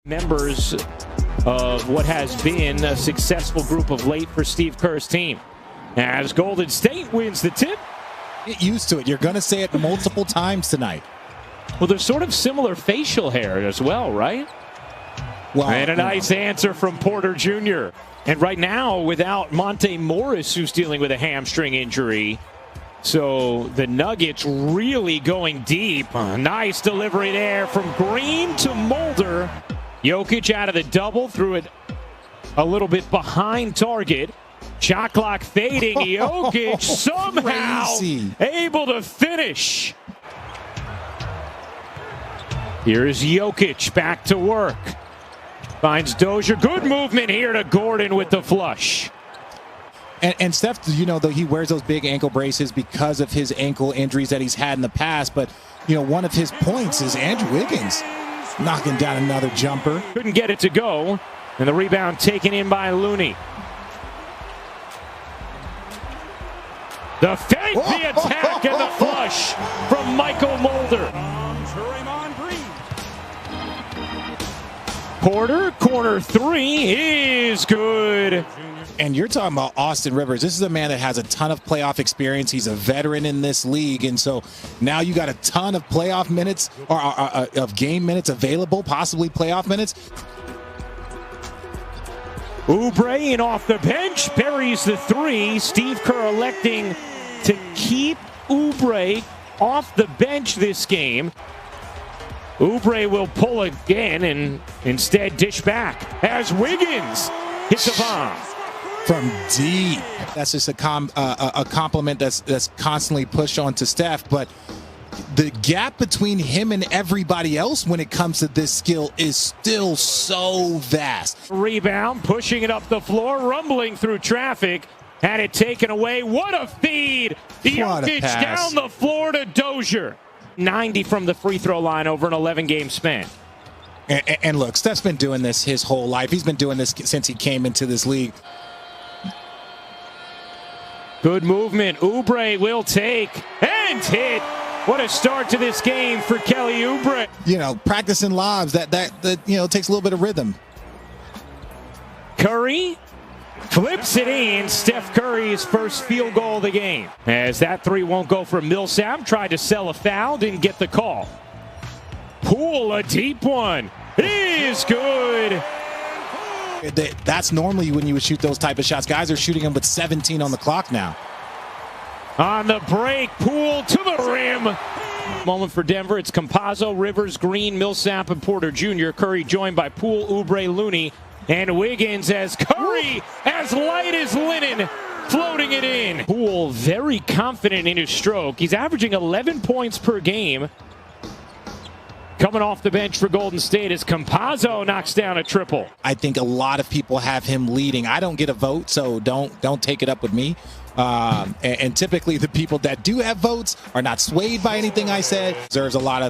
Members of what has been a successful group of late for Steve Kerr's team. As Golden State wins the tip. Get used to it. You're going to say it multiple times tonight. Well, there's sort of similar facial hair as well, right? Well, and a nice answer from Porter Jr. And right now, without Monte Morris, who's dealing with a hamstring injury. So the Nuggets really going deep. Nice delivery there from Green to Mulder. Jokic out of the double, threw it a little bit behind target. Shot clock fading. Jokic somehow able to finish. Here's Jokic back to work. Finds Dozier. Good movement here to Gordon with the flush. And Steph, you know, though he wears those big ankle braces because of his ankle injuries that he's had in the past. But, you know, one of his points is Andrew Wiggins knocking down another jumper. Couldn't get it to go. And the rebound taken in by Looney. The fake, the attack, and the flush from Michael Mulder. Porter, corner three is good. And you're talking about Austin Rivers. This is a man that has a ton of playoff experience. He's a veteran in this league. And so now you got a ton of playoff minutes or of game minutes available, possibly playoff minutes. Oubre in off the bench, buries the three. Steve Kerr electing to keep Oubre off the bench this game. Oubre will pull again and instead dish back as Wiggins hits a bomb. From deep. That's just a compliment that's constantly pushed onto Steph. But the gap between him and everybody else when it comes to this skill is still so vast. Rebound, pushing it up the floor, rumbling through traffic. Had it taken away. What a feed! Jokic down the floor to Dozier. 90 from the free throw line over an 11-game span. And look, Steph's been doing this his whole life. He's been doing this since he came into this league. Good movement. Oubre will take and hit. What a start to this game for Kelly Oubre. You know, practicing lobs, that you know, takes a little bit of rhythm. Curry flips it in. Steph Curry's first field goal of the game. As that three won't go for Millsap. Tried to sell a foul, didn't get the call. Poole, a deep one. Is good. That's normally when you would shoot those type of shots. Guys are shooting them with 17 on the clock now. On the break, Poole to the rim. Moment for Denver. It's Campazzo, Rivers, Green, Millsap, and Porter Jr. Curry joined by Poole, Oubre, Looney, and Wiggins as Curry, as light as linen, floating it in. Poole very confident in his stroke. He's averaging 11 points per game. Coming off the bench for Golden State as Campazzo knocks down a triple. I think a lot of people have him leading. I don't get a vote, so don't take it up with me. And typically the people that do have votes are not swayed by anything I said. There's a lot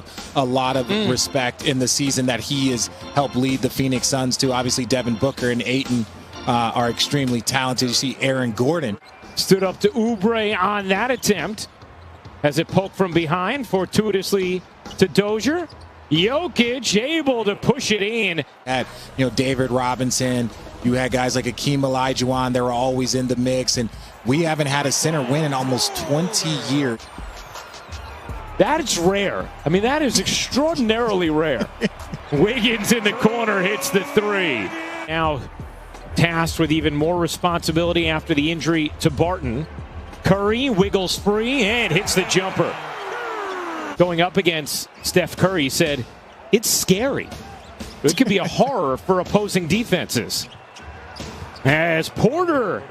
of respect in the season that he has helped lead the Phoenix Suns to. Obviously, Devin Booker and Ayton are extremely talented. You see Aaron Gordon. Stood up to Oubre on that attempt as it poked from behind fortuitously to Dozier. Jokic able to push it in. At, you know, David Robinson, you had guys like Akeem Olajuwon. They were always in the mix, and we haven't had a center win in almost 20 years. That is rare. I mean, that is extraordinarily rare. Wiggins in the corner hits the three. Now tasked with even more responsibility after the injury to Barton. Curry wiggles free and hits the jumper. Going up against Steph Curry, said, it's scary. It could be a horror for opposing defenses. As Porter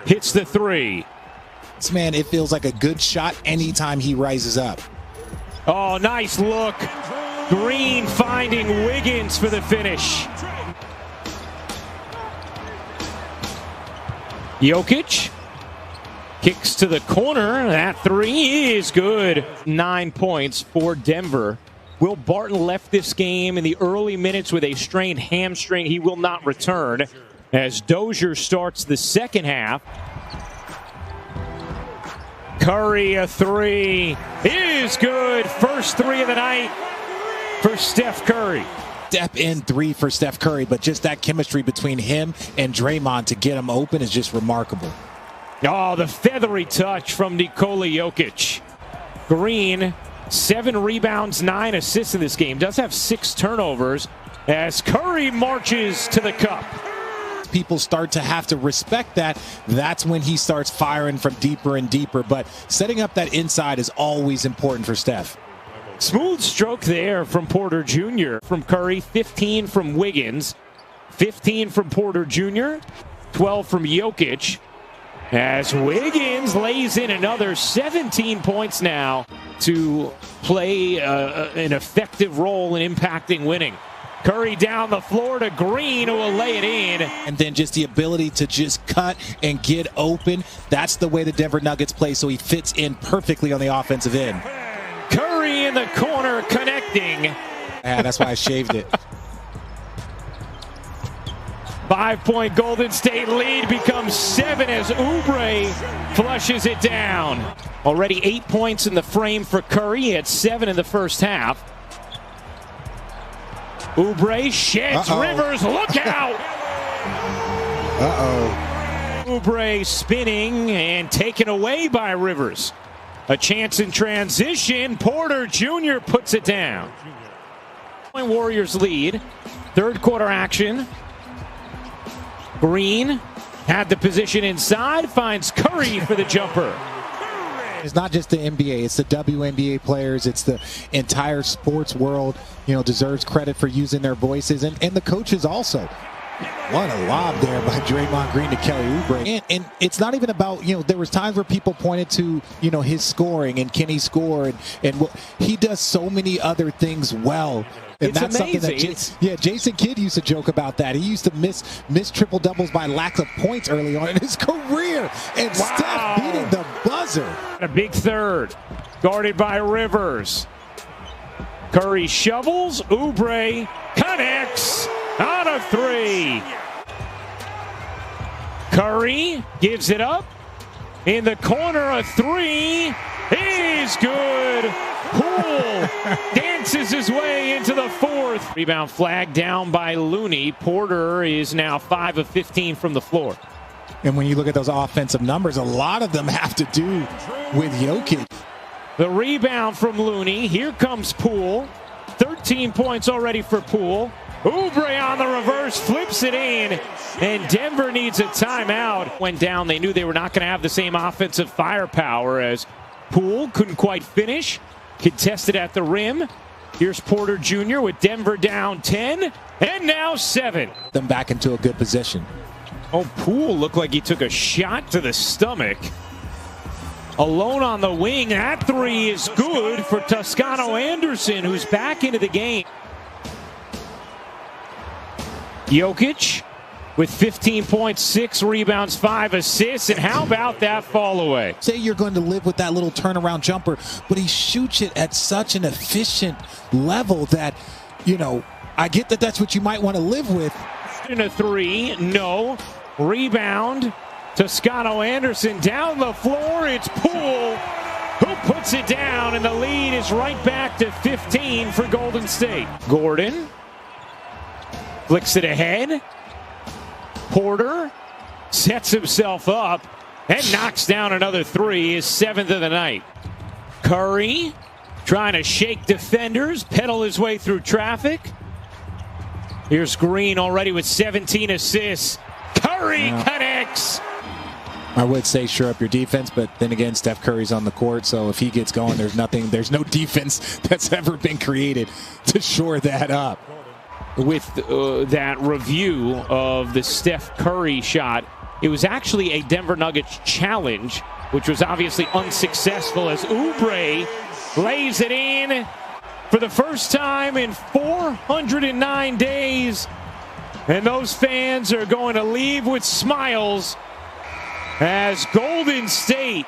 hits the three. This man, it feels like a good shot anytime he rises up. Oh, nice look. Green finding Wiggins for the finish. Jokic kicks to the corner. That three is good. 9 points for Denver. Will Barton left this game in the early minutes with a strained hamstring. He will not return as Dozier starts the second half. Curry, a three is good. First three of the night for Steph Curry. step-in three for Steph Curry, but just that chemistry between him and Draymond to get him open is just remarkable. Oh, the feathery touch from Nikola Jokic. Green, 7 rebounds, 9 assists in this game. Does have 6 turnovers as Curry marches to the cup. People start to have to respect that. That's when he starts firing from deeper and deeper. But setting up that inside is always important for Steph. Smooth stroke there from Porter Jr. From Curry, 15 from Wiggins, 15 from Porter Jr., 12 from Jokic. As Wiggins lays in another 17 points now to play an effective role in impacting winning. Curry down the floor to Green, who will lay it in. And then just the ability to just cut and get open. That's the way the Denver Nuggets play, so he fits in perfectly on the offensive end. Curry in the corner connecting. Yeah, that's why I shaved it. 5-point Golden State lead becomes 7 as Oubre flushes it down. Already 8 points in the frame for Curry. He had 7 in the first half. Oubre sheds Rivers. Look out! Oubre spinning and taken away by Rivers. A chance in transition. Porter Jr. puts it down. Warriors lead. Third quarter action. Green had the position inside, finds Curry for the jumper. It's not just the NBA, it's the WNBA players, it's the entire sports world, deserves credit for using their voices, and the coaches also. What a lob there by Draymond Green to Kelly Oubre. And it's not even about, there was times where people pointed to, his scoring and can he score, and he does so many other things well. And it's that's amazing. Something that Jason Kidd used to joke about that. He used to miss triple doubles by lack of points early on in his career. And Steph beating the buzzer. A big third, guarded by Rivers. Curry shovels, Oubre connects out of 3. Curry gives it up in the corner. A 3 is good. Poole dances his way into the 4th. Rebound flag down by Looney. Porter is now 5 of 15 from the floor. And when you look at those offensive numbers, a lot of them have to do with Jokic. The rebound from Looney. Here comes Poole. 13 points already for Poole. Oubre on the reverse, flips it in, and Denver needs a timeout. Went down, they knew they were not going to have the same offensive firepower as Poole couldn't quite finish. Contested at the rim. Here's Porter Jr. with Denver down 10, and now 7. Them back into a good position. Oh, Poole looked like he took a shot to the stomach. Alone on the wing. That 3 is good for Toscano Anderson, who's back into the game. Jokic with 15 points, 6 rebounds, 5 assists. And how about that fall away? Say you're going to live with that little turnaround jumper, but he shoots it at such an efficient level that, I get that that's what you might want to live with. In a 3, no. Rebound. Toscano Anderson down the floor. It's Poole who puts it down, and the lead is right back to 15 for Golden State. Gordon flicks it ahead. Porter sets himself up and knocks down another 3, his 7th of the night. Curry trying to shake defenders, pedal his way through traffic. Here's Green already with 17 assists. Curry connects. I would say shore up your defense, but then again, Steph Curry's on the court, so if he gets going, there's no defense that's ever been created to shore that up. With that review of the Steph Curry shot, it was actually a Denver Nuggets challenge, which was obviously unsuccessful as Oubre lays it in for the first time in 409 days. And those fans are going to leave with smiles as Golden State